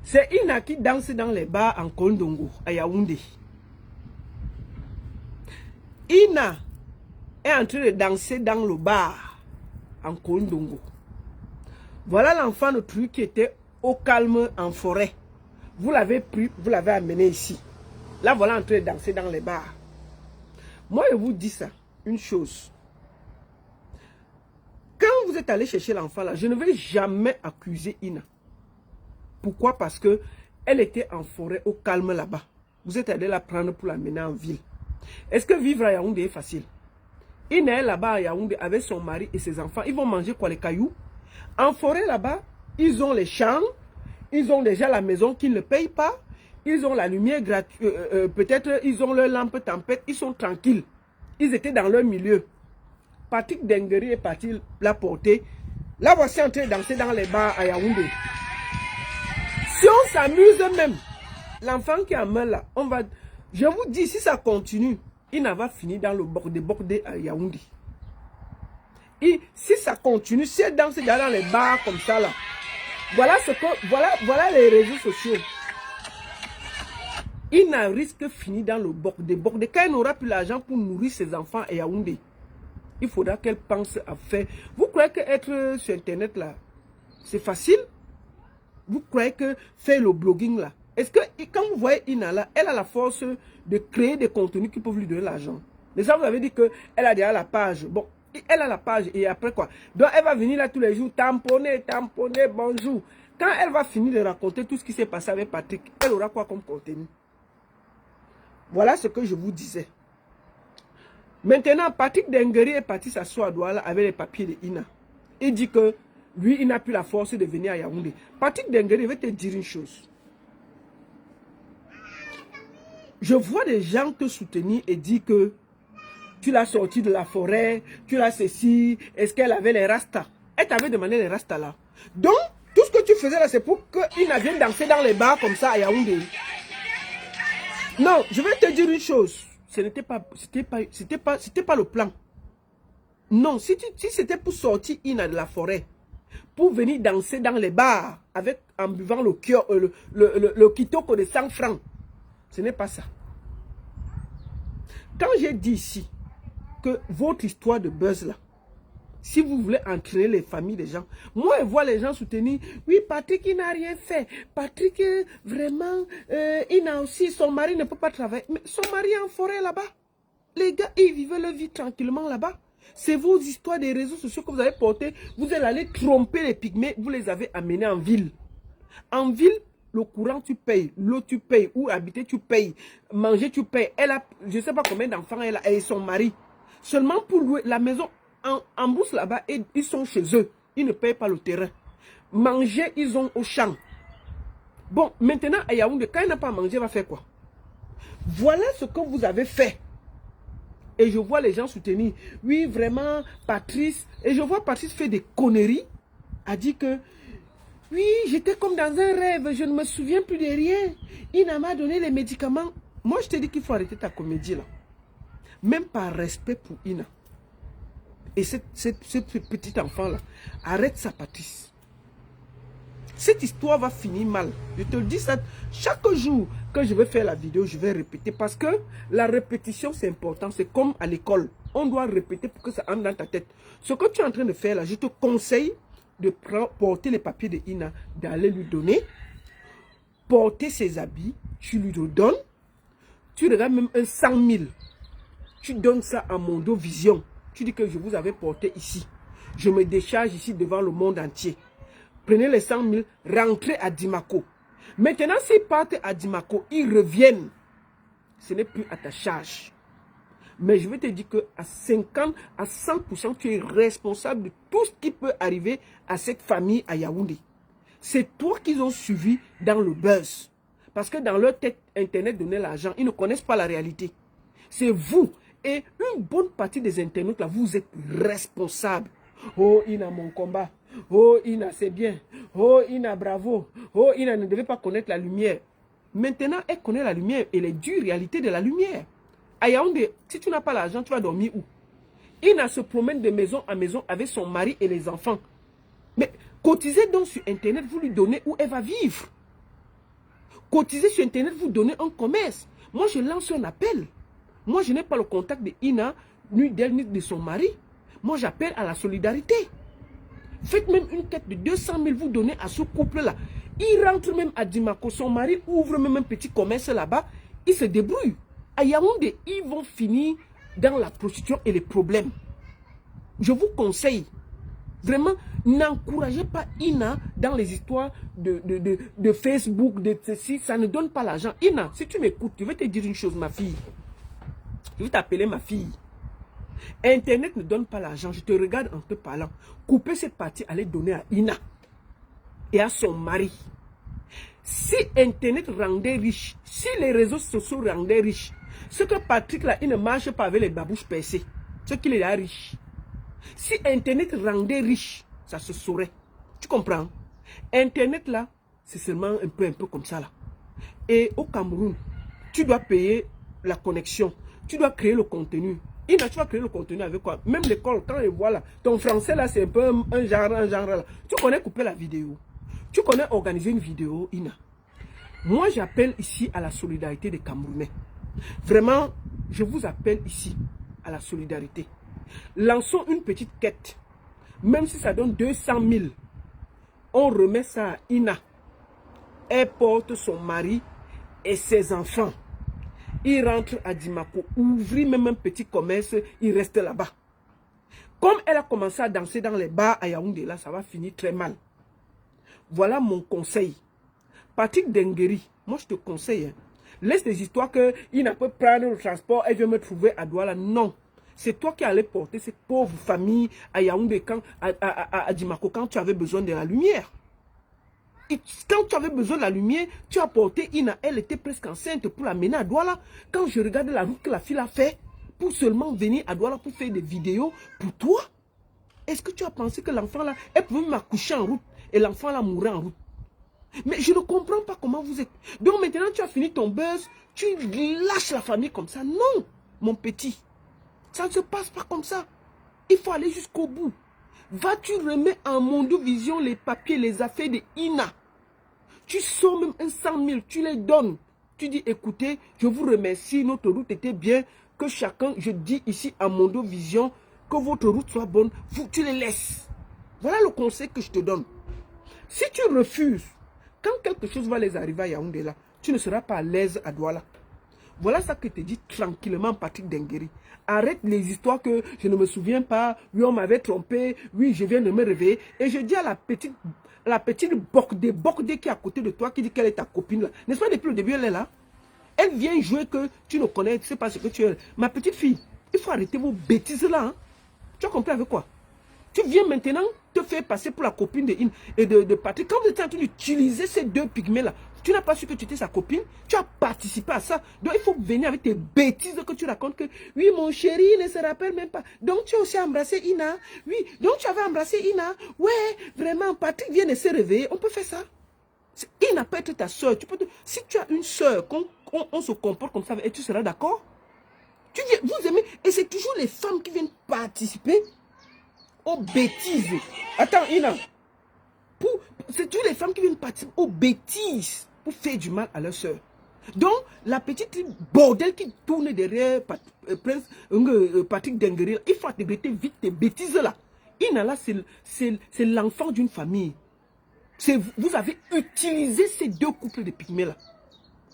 C'est Ina qui danse dans les bars en Kondongo, à Yaoundé. Ina est en train de danser dans le bar en Kondongo. Voilà l'enfant de truc qui était au calme en forêt. Vous l'avez pris, vous l'avez amené ici. Là, voilà en train de danser dans les bars. Moi, je vous dis ça, une chose. Quand vous êtes allé chercher l'enfant là, je ne vais jamais accuser Ina. Pourquoi? Parce que elle était en forêt au calme là-bas. Vous êtes allé la prendre pour l'amener en ville. Est-ce que vivre à Yaoundé est facile? Ina est là-bas à Yaoundé avec son mari et ses enfants. Ils vont manger quoi, les cailloux? En forêt là-bas, ils ont les champs. Ils ont déjà la maison qu'ils ne payent pas. Ils ont la lumière gratuite. Peut-être ils ont leur lampe tempête. Ils sont tranquilles. Ils étaient dans leur milieu. Patrick Dengueri est parti la porter. Là, voici en train de danser dans les bars à Yaoundé. Si on s'amuse même, l'enfant qui a meurt là, on va... Je vous dis, si ça continue, il va finir dans le bordé à Yaoundé. Et si ça continue, si elle danse dans les bars comme ça là, voilà ce que... Voilà les réseaux sociaux. Il risque de finir dans le bordé. Quand elle n'aura plus l'argent pour nourrir ses enfants à Yaoundé, il faudra qu'elle pense à faire. Vous croyez qu'être sur Internet là, c'est facile? Vous croyez que faire le blogging là, est-ce que quand vous voyez Ina là, elle a la force de créer des contenus qui peuvent lui donner l'argent? Déjà vous avez dit qu'elle a déjà la page. Bon, elle a la page et après quoi? Donc elle va venir là tous les jours, tamponner, bonjour. Quand elle va finir de raconter tout ce qui s'est passé avec Patrick, elle aura quoi comme contenu? Voilà ce que je vous disais. Maintenant, Patrick Dengueri est parti s'asseoir à Douala avec les papiers de Ina. Il dit que lui, il n'a plus la force de venir à Yaoundé. Patrick Dengueri veut te dire une chose. Je vois des gens te soutenir et dire que tu l'as sorti de la forêt, tu l'as ceci, est-ce qu'elle avait les rastas? Elle t'avait demandé les rastas là. Donc, tout ce que tu faisais là, c'est pour qu'il vienne danser dans les bars comme ça à Yaoundé. Non, je vais te dire une chose. C'était pas le plan. Non, si c'était pour sortir Ina de la forêt, pour venir danser dans les bars en buvant le kitoko de 100 francs, ce n'est pas ça. Quand j'ai dit ici que votre histoire de buzz là, si vous voulez entraîner les familles des gens, moi je vois les gens soutenir, oui Patrick il n'a rien fait, Patrick vraiment, il a aussi, son mari ne peut pas travailler, mais son mari est en forêt là-bas. Les gars, ils vivaient leur vie tranquillement là-bas. C'est vos histoires des réseaux sociaux que vous avez portées. Vous allez aller tromper les pygmées, vous les avez amenés en ville. En ville, le courant tu payes, l'eau tu payes, où habiter tu payes, manger tu payes. Elle a, je ne sais pas combien d'enfants elle a et son mari. Seulement pour louer la maison en bourse là-bas, ils sont chez eux. Ils ne payent pas le terrain. Manger, ils ont au champ. Bon, maintenant à Yaoundé, quand elle n'a pas mangé, elle va faire quoi? Voilà ce que vous avez fait. Et je vois les gens soutenir. Oui, vraiment, Patrice. Et je vois Patrice faire des conneries. A dit que, oui, j'étais comme dans un rêve. Je ne me souviens plus de rien. Ina m'a donné les médicaments. Moi, je te dis qu'il faut arrêter ta comédie là. Même par respect pour Ina. Et ce petit enfant là, arrête ça, Patrice. Cette histoire va finir mal. Je te le dis ça. Chaque jour que je vais faire la vidéo, je vais répéter. Parce que la répétition, c'est important. C'est comme à l'école. On doit répéter pour que ça entre dans ta tête. Ce que tu es en train de faire là, je te conseille de porter les papiers de Ina, d'aller lui donner. Porter ses habits, tu lui redonnes. Tu regardes même un 100 000. Tu donnes ça à Mondo Vision. Tu dis que je vous avais porté ici. Je me décharge ici devant le monde entier. Prenez les 100 000, rentrez à Dimako. Maintenant, s'ils partent à Dimako, ils reviennent. Ce n'est plus à ta charge. Mais je vais te dire qu'à 50, à 100%, tu es responsable de tout ce qui peut arriver à cette famille à Yaoundé. C'est toi qu'ils ont suivi dans le buzz. Parce que dans leur tête, Internet donnait l'argent. Ils ne connaissent pas la réalité. C'est vous. Et une bonne partie des internautes, là, vous êtes responsables. Oh, Ina, mon combat. Oh, Ina, c'est bien. Oh, Ina, bravo. Oh, Ina ne devait pas connaître la lumière. Maintenant, elle connaît la lumière et les dures réalités de la lumière. À Yaoundé, si tu n'as pas l'argent, tu vas dormir où? Ina se promène de maison en maison avec son mari et les enfants. Mais cotisez donc sur Internet, vous lui donnez où elle va vivre. Cotiser sur Internet, vous donnez un commerce. Moi, je lance un appel. Moi, je n'ai pas le contact de Ina, ni d'elle, ni de son mari. Moi, j'appelle à la solidarité. Faites même une quête de 200 000, vous donnez à ce couple-là. Il rentre même à Dimako, son mari ouvre même un petit commerce là-bas. Il se débrouille. À Yaoundé, ils vont finir dans la prostitution et les problèmes. Je vous conseille, vraiment, n'encouragez pas Ina dans les histoires de Facebook, de ceci, ça ne donne pas l'argent. Ina, si tu m'écoutes, je vais te dire une chose, ma fille. Je vais t'appeler ma fille. Internet ne donne pas l'argent. Je te regarde en te parlant. Couper cette partie, allez donner à Ina et à son mari. Si Internet rendait riche, si les réseaux sociaux rendaient riche, ce que Patrick là, il ne marche pas avec les babouches percées. Ce qu'il est là riche. Si Internet rendait riche, ça se saurait. Tu comprends? Internet là, c'est seulement un peu comme ça là. Et au Cameroun, tu dois payer la connexion. Tu dois créer le contenu. Ina, tu vas créer le contenu avec quoi? Même l'école, quand ils voient là, ton français là, c'est un peu un genre là. Tu connais couper la vidéo. Tu connais organiser une vidéo, Ina. Moi, j'appelle ici à la solidarité des Camerounais. Vraiment, je vous appelle ici à la solidarité. Lançons une petite quête. Même si ça donne 200 000, on remet ça à Ina. Elle porte son mari et ses enfants. Il rentre à Dimako, ouvrit même un petit commerce, il reste là-bas. Comme elle a commencé à danser dans les bars à Yaoundé, là, ça va finir très mal. Voilà mon conseil. Patrick Dengueri, moi je te conseille, hein, laisse des histoires qu'il n'a pas prendre le transport, elle vient me trouver à Douala. Non. C'est toi qui allais porter cette pauvre famille à Yaoundé, à Dimako, quand tu avais besoin de la lumière. Et quand tu avais besoin de la lumière, tu as porté Ina, elle était presque enceinte pour l'amener à Douala. Quand je regarde la route que la fille a fait, pour seulement venir à Douala pour faire des vidéos pour toi, est-ce que tu as pensé que l'enfant là, elle pouvait m'accoucher en route et l'enfant là mourir en route? Mais je ne comprends pas comment vous êtes. Donc maintenant tu as fini ton buzz, tu lâches la famille comme ça. Non, mon petit, ça ne se passe pas comme ça. Il faut aller jusqu'au bout. Vas-tu remettre en Mondovision les papiers, les affaires de Ina? Tu sors même un 100 000, tu les donnes. Tu dis, écoutez, je vous remercie, notre route était bien. Que chacun, je dis ici à Mondovision, que votre route soit bonne, tu les laisses. Voilà le conseil que je te donne. Si tu refuses, quand quelque chose va les arriver à Yaoundé là, tu ne seras pas à l'aise à Douala. Voilà ça que te dit tranquillement Patrick Dengueri. Arrête les histoires que je ne me souviens pas, oui on m'avait trompé, oui je viens de me réveiller. Et je dis à la petite Bokdé qui est à côté de toi, qui dit qu'elle est ta copine là. N'est-ce pas depuis le début elle est là? Elle vient jouer que tu ne connais, tu ne sais pas ce que tu es. Ma petite fille, il faut arrêter vos bêtises là. Hein? Tu as compris avec quoi? Tu viens maintenant te faire passer pour la copine de Patrick. Quand vous êtes en train d'utiliser ces deux pygmées là, tu n'as pas su que tu étais sa copine, tu as participé à ça. Donc il faut venir avec tes bêtises que tu racontes que oui mon chéri il ne se rappelle même pas. Donc tu as aussi embrassé Ina. Oui, donc tu avais embrassé Ina. Ouais, vraiment Patrick vient de se réveiller. On peut faire ça. Ina peut être ta soeur. Si tu as une soeur, on se comporte comme ça et tu seras d'accord. Vous aimez. Et c'est toujours les femmes qui viennent participer aux bêtises. Attends, Ina. C'est toujours les femmes qui viennent participer aux bêtises pour faire du mal à leur soeur. Donc, la petite bordel qui tourne derrière Patrick Dengueri, il faut arrêter vite tes bêtises là. Ina là, c'est l'enfant d'une famille. Vous avez utilisé ces deux couples de pygmées là.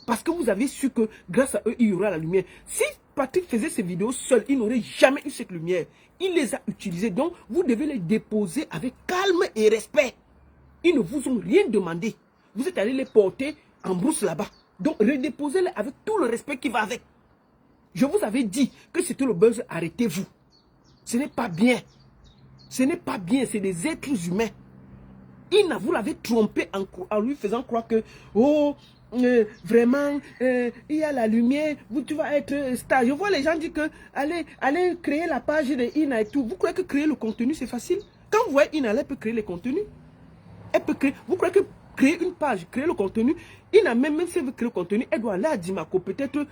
Parce que vous avez su que grâce à eux, il y aura la lumière. Si Patrick faisait ces vidéos seul, il n'aurait jamais eu cette lumière. Il les a utilisées. Donc, vous devez les déposer avec calme et respect. Ils ne vous ont rien demandé. Vous êtes allé les porter en brousse là-bas. Donc, redéposez-les avec tout le respect qui va avec. Je vous avais dit que c'était le buzz. Arrêtez-vous. Ce n'est pas bien. Ce n'est pas bien. C'est des êtres humains. Vous l'avez trompé en lui faisant croire que, oh, vraiment, il y a la lumière, tu vas être star. Je vois les gens dire que allez créer la page de Ina et tout. Vous croyez que créer le contenu, c'est facile? Quand vous voyez Ina, elle peut créer les contenus. Elle peut créer. Vous croyez que créer une page, créer le contenu, Ina, même si elle veut créer le contenu, elle doit aller à Dimako, peut-être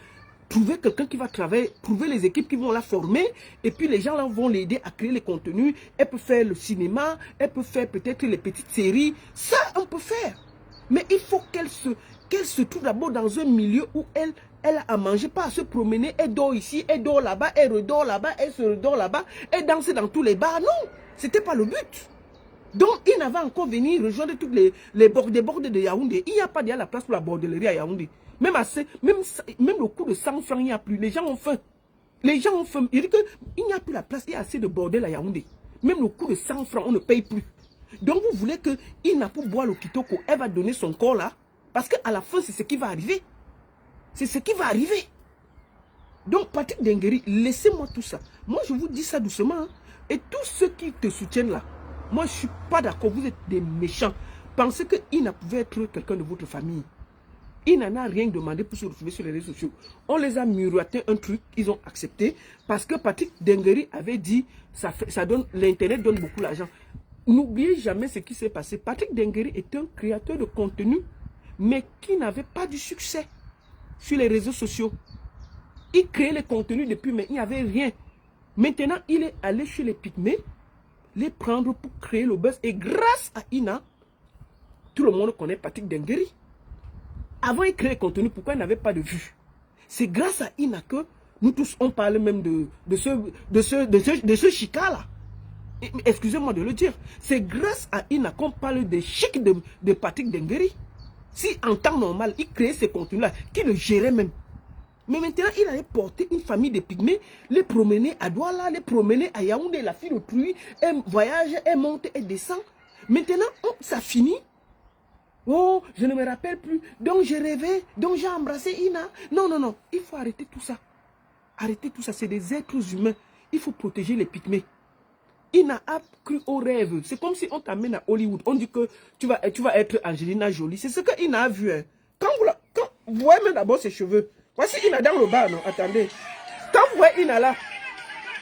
trouver quelqu'un qui va travailler, trouver les équipes qui vont la former, et puis les gens là vont l'aider à créer les contenus. Elle peut faire le cinéma, elle peut faire peut-être les petites séries. Ça, on peut faire. Mais il faut qu'elle se trouve d'abord dans un milieu où elle a à manger, pas à se promener, elle dort ici, elle dort là-bas, elle redort là-bas, elle se redort là-bas, elle danse dans tous les bars. Non, c'était pas le but. Donc, il n'avait encore venu rejoindre toutes les bords de Yaoundé. Il n'y a pas déjà la place pour la bordellerie à Yaoundé. Même le coup de 100 francs, il n'y a plus. Les gens ont faim. Les gens ont faim. Il dit qu'il n'y a plus la place, il y a assez de bordel à Yaoundé. Même le coup de 100 francs, on ne paye plus. Donc, vous voulez qu'il n'a pas boire le kitoko, elle va donner son corps là. Parce qu'à la fin, c'est ce qui va arriver. C'est ce qui va arriver. Donc, Patrick Dengueri, laissez-moi tout ça. Moi, je vous dis ça doucement. Hein. Et tous ceux qui te soutiennent là, moi, je ne suis pas d'accord. Vous êtes des méchants. Pensez que Ina pouvait être quelqu'un de votre famille. Il n'en a rien demandé pour se retrouver sur les réseaux sociaux. On les a miroité un truc, ils ont accepté. Parce que Patrick Dengueri avait dit, l'Internet donne beaucoup d'argent. N'oubliez jamais ce qui s'est passé. Patrick Dengueri est un créateur de contenu, mais qui n'avait pas du succès sur les réseaux sociaux. Il créait les contenus depuis, mais il n'y avait rien. Maintenant, il est allé chez les pygmées, les prendre pour créer le buzz. Et grâce à Ina, tout le monde connaît Patrick Dengueri. Avant, il créait le contenu, pourquoi il n'avait pas de vues? C'est grâce à Ina que nous tous, on parle même de ce chica-là. Excusez-moi de le dire. C'est grâce à Ina qu'on parle des chics de Patrick Dengueri. Si en temps normal, il créait ces contenus-là, qu'il le gérait même. Mais maintenant, il allait porter une famille de pygmées, les promener à Douala, les promener à Yaoundé, la fille d'autrui, elle voyage, elle monte, elle descend. Maintenant, ça finit. Oh, je ne me rappelle plus. Donc, j'ai rêvé, donc j'ai embrassé Ina. Non, non, non, il faut arrêter tout ça. Arrêter tout ça, c'est des êtres humains. Il faut protéger les pygmées. Ina a cru au rêve. C'est comme si on t'amène à Hollywood. On dit que tu vas être Angelina Jolie. C'est ce que Ina a vu. Hein. Quand vous voyez même d'abord ses cheveux. Voici Ina dans le bas, non? Attendez. Quand vous voyez Ina là,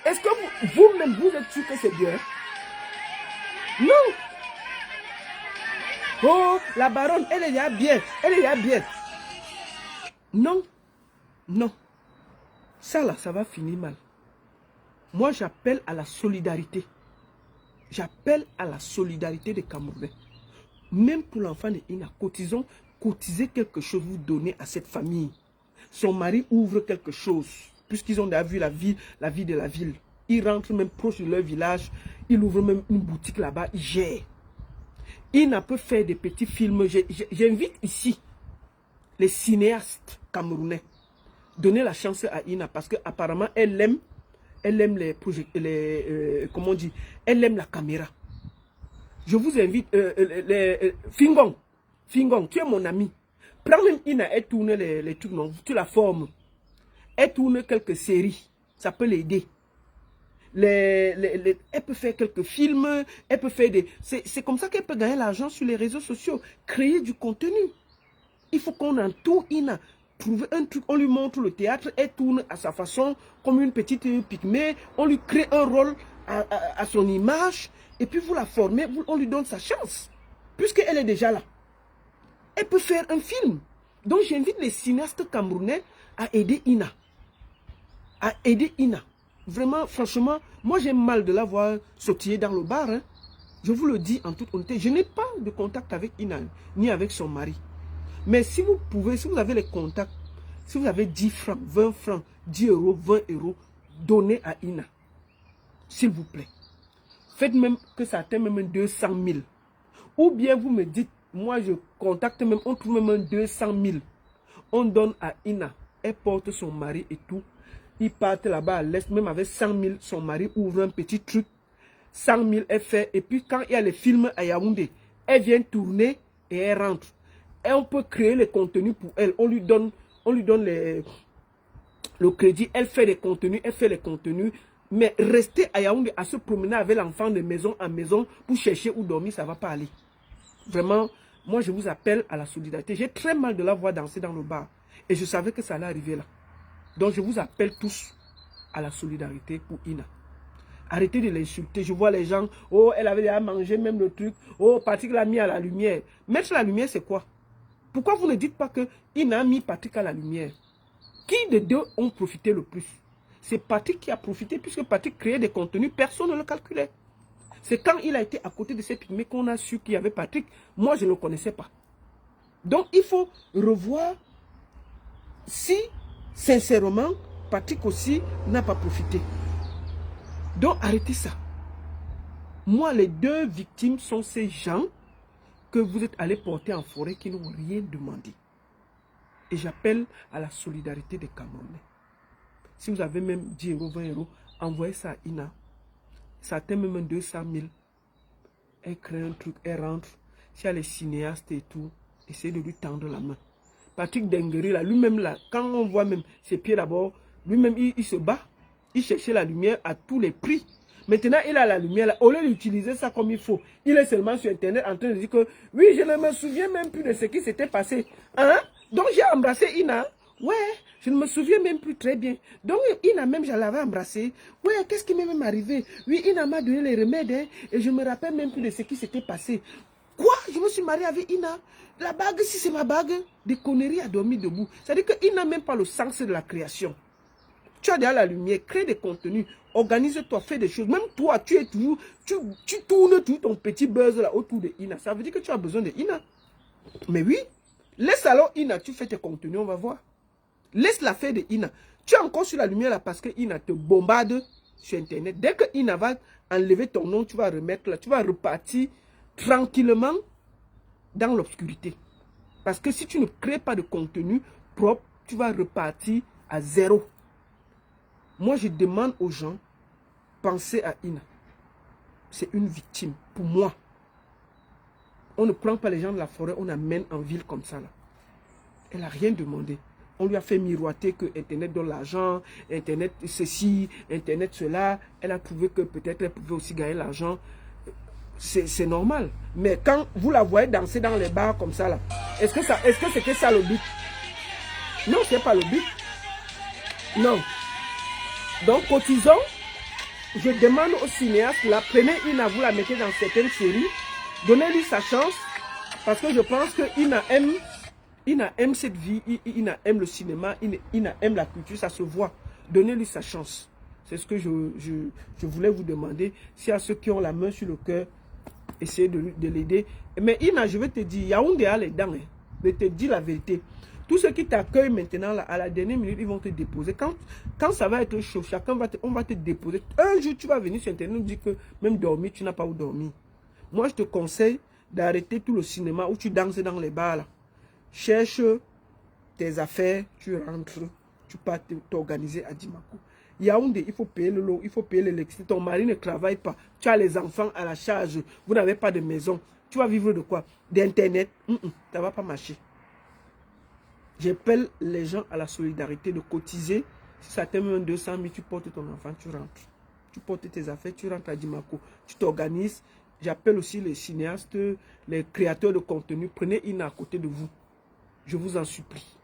est-ce que vous-même, vous êtes sûr que c'est bien? Non. Oh, la baronne, elle est là bien. Elle est là bien. Non. Non. Ça là, ça va finir mal. Moi, j'appelle à la solidarité. J'appelle à la solidarité des Camerounais. Même pour l'enfant de Ina, cotisez quelque chose, vous donnez à cette famille. Son mari ouvre quelque chose, puisqu'ils ont déjà vu la vie de la ville. Ils rentrent même proche de leur village, ils ouvrent même une boutique là-bas, ils gèrent. Ina peut faire des petits films. J'invite ici les cinéastes camerounais. Donnez la chance à Ina, parce qu'apparemment, elle aime comment on dit, elle aime la caméra. Je vous invite, Fingon, tu es mon ami. Prends même Ina, elle tourne les trucs, non, tu la formes. Elle tourne quelques séries, ça peut l'aider. Elle peut faire quelques films, elle peut faire des... C'est comme ça qu'elle peut gagner l'argent sur les réseaux sociaux, créer du contenu. Il faut qu'on entoure Ina, trouver un truc, on lui montre le théâtre, elle tourne à sa façon, comme une petite pygmée, on lui crée un rôle à son image, et puis vous la formez, on lui donne sa chance, puisqu'elle est déjà là. Elle peut faire un film. Donc j'invite les cinéastes camerounais à aider Ina. À aider Ina. Vraiment, franchement, moi j'ai mal de la voir sautiller dans le bar. Hein. Je vous le dis en toute honnêteté, je n'ai pas de contact avec Ina, ni avec son mari. Mais si vous pouvez, si vous avez les contacts, si vous avez 10 francs, 20 francs, 10 euros, 20 euros, donnez à Ina. S'il vous plaît. Faites même que ça atteigne même 200 000. Ou bien vous me dites, moi je contacte même, on trouve même 200 000. On donne à Ina. Elle porte son mari et tout. Ils partent là-bas à l'est, même avec 100 000, son mari ouvre un petit truc. 100 000, elle fait. Et puis quand il y a les films à Yaoundé, elle vient tourner et elle rentre. Et on peut créer les contenus pour elle. On lui donne le crédit. Elle fait les contenus, elle fait les contenus. Mais rester à Yaoundé, à se promener avec l'enfant de maison en maison pour chercher où dormir, ça ne va pas aller. Vraiment, moi je vous appelle à la solidarité. J'ai très mal de la voir danser dans le bar. Et je savais que ça allait arriver là. Donc je vous appelle tous à la solidarité pour Ina. Arrêtez de l'insulter. Je vois les gens, oh, elle avait déjà mangé même le truc. Oh, Patrick l'a mis à la lumière. Mettre la lumière, c'est quoi? Pourquoi vous ne dites pas que Ina a mis Patrick à la lumière? Qui de deux ont profité le plus? C'est Patrick qui a profité, puisque Patrick créait des contenus, personne ne le calculait. C'est quand il a été à côté de ces pygmées qu'on a su qu'il y avait Patrick. Moi, je ne le connaissais pas. Donc, il faut revoir si, sincèrement, Patrick aussi n'a pas profité. Donc, arrêtez ça. Moi, les deux victimes sont ces gens que vous êtes allés porter en forêt qui n'ont rien demandé. Et j'appelle à la solidarité des Camerounais. Si vous avez même 10 euros, 20 euros, envoyez ça à Ina. Ça atteint même 200 000. Elle crée un truc, elle rentre. S'il y a les cinéastes et tout, essayez de lui tendre la main. Patrick Dengueri, là, lui-même, là, quand on voit même ses pieds d'abord, lui-même, il se bat. Il cherchait la lumière à tous les prix. Maintenant, il a la lumière, là. Au lieu d'utiliser ça comme il faut, il est seulement sur Internet en train de dire que, oui, je ne me souviens même plus de ce qui s'était passé. Hein? Donc, j'ai embrassé Ina. Ouais, je ne me souviens même plus très bien. Donc, Ina même, je l'avais embrassé. Ouais, qu'est-ce qui m'est même arrivé? Oui, Ina m'a donné les remèdes, hein, et je ne me rappelle même plus de ce qui s'était passé. Quoi? Je me suis mariée avec Ina. La bague, si c'est ma bague, des conneries à dormir debout. C'est-à-dire qu'il n'a même pas le sens de la création. Tu as déjà la lumière, crée des contenus, organise-toi, fais des choses. Même toi, tu es toujours, tu tournes tout ton petit buzz là autour de Ina. Ça veut dire que tu as besoin de Ina. Mais oui, laisse alors Ina, tu fais tes contenus, on va voir. Laisse la faire de Ina. Tu es encore sur la lumière là parce que Ina te bombarde sur Internet. Dès que Ina va enlever ton nom, tu vas remettre là, tu vas repartir tranquillement dans l'obscurité. Parce que si tu ne crées pas de contenu propre, tu vas repartir à zéro. Moi, je demande aux gens, pensez à Ina. C'est une victime, pour moi. On ne prend pas les gens de la forêt, on amène en ville comme ça. Là. Elle n'a rien demandé. On lui a fait miroiter que Internet donne l'argent, Internet ceci, Internet cela. Elle a trouvé que peut-être elle pouvait aussi gagner l'argent. C'est normal. Mais quand vous la voyez danser dans les bars comme ça, là, est-ce que c'était ça le but? Non, ce n'est pas le but. Non. Donc, cotisons. Je demande aux cinéastes, là, prenez Ina, vous la mettez dans certaines séries. Donnez-lui sa chance. Parce que je pense que Ina aime cette vie, Ina aime le cinéma, Ina aime la culture, ça se voit. Donnez-lui sa chance. C'est ce que je voulais vous demander. S'il y a ceux qui ont la main sur le cœur, essayez de l'aider. Mais Ina, je vais te dire, Yaoundé a les dents. Hein. Je te dis la vérité. Tous ceux qui t'accueillent maintenant, là, à la dernière minute, ils vont te déposer. Quand ça va être chaud, on va te déposer. Un jour, tu vas venir sur Internet nous dire que même dormir, tu n'as pas où dormir. Moi, je te conseille d'arrêter tout le cinéma où tu danses dans les bars. Là. Cherche tes affaires, tu rentres, tu pars t'organiser à Dimako. Yaoundé, il faut payer le lot, il faut payer l'électricité. Ton mari ne travaille pas. Tu as les enfants à la charge. Vous n'avez pas de maison. Tu vas vivre de quoi? D'Internet. Ça ne va pas marcher. J'appelle les gens à la solidarité de cotiser. Si ça t'aime même 200 000, tu portes ton enfant, tu rentres. Tu portes tes affaires, tu rentres à Dimako. Tu t'organises. J'appelle aussi les cinéastes, les créateurs de contenu. Prenez Ina à côté de vous. Je vous en supplie.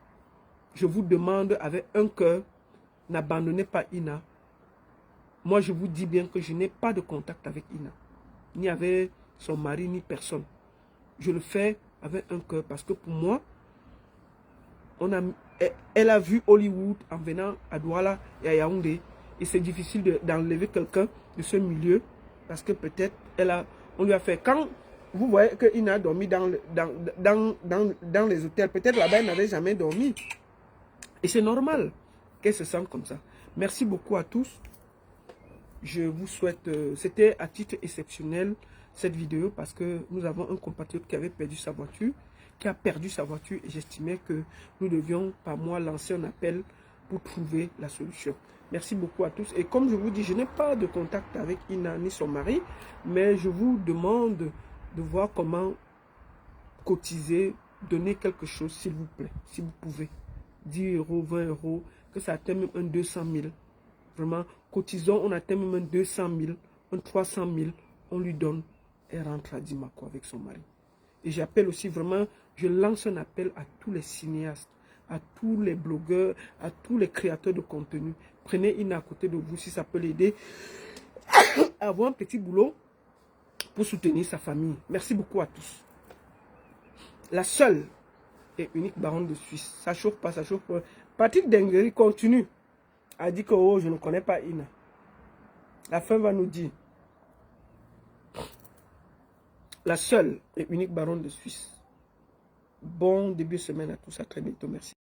Je vous demande avec un cœur, n'abandonnez pas Ina. Moi, je vous dis bien que je n'ai pas de contact avec Ina. Ni avec son mari, ni personne. Je le fais avec un cœur parce que pour moi, elle a vu Hollywood en venant à Douala et à Yaoundé. Et c'est difficile d'enlever quelqu'un de ce milieu parce que peut-être on lui a fait... Quand vous voyez qu'il a dormi dans les hôtels, peut-être là-bas, elle n'avait jamais dormi. Et c'est normal qu'elle se sente comme ça. Merci beaucoup à tous. Je vous souhaite... C'était à titre exceptionnel cette vidéo parce que nous avons un compatriote qui avait perdu sa voiture. Qui a perdu sa voiture et j'estimais que nous devions, par moi, lancer un appel pour trouver la solution. Merci beaucoup à tous. Et comme je vous dis, je n'ai pas de contact avec Ina ni son mari, mais je vous demande de voir comment cotiser, donner quelque chose, s'il vous plaît, si vous pouvez. 10 euros, 20 euros, que ça atteigne même un 200 000. Vraiment, cotisons, on atteint même un 200 000, un 300 000, on lui donne et rentre à Dimako avec son mari. Et j'appelle aussi vraiment, je lance un appel à tous les cinéastes, à tous les blogueurs, à tous les créateurs de contenu. Prenez Ina à côté de vous si ça peut l'aider à avoir un petit boulot pour soutenir sa famille. Merci beaucoup à tous. La seule et unique baronne de Suisse. Ça chauffe pas, ça chauffe pas. Patrick Dengueri continue à dire que oh, je ne connais pas Ina. La fin va nous dire. La seule et unique baronne de Suisse. Bon début de semaine à tous. À très bientôt. Merci.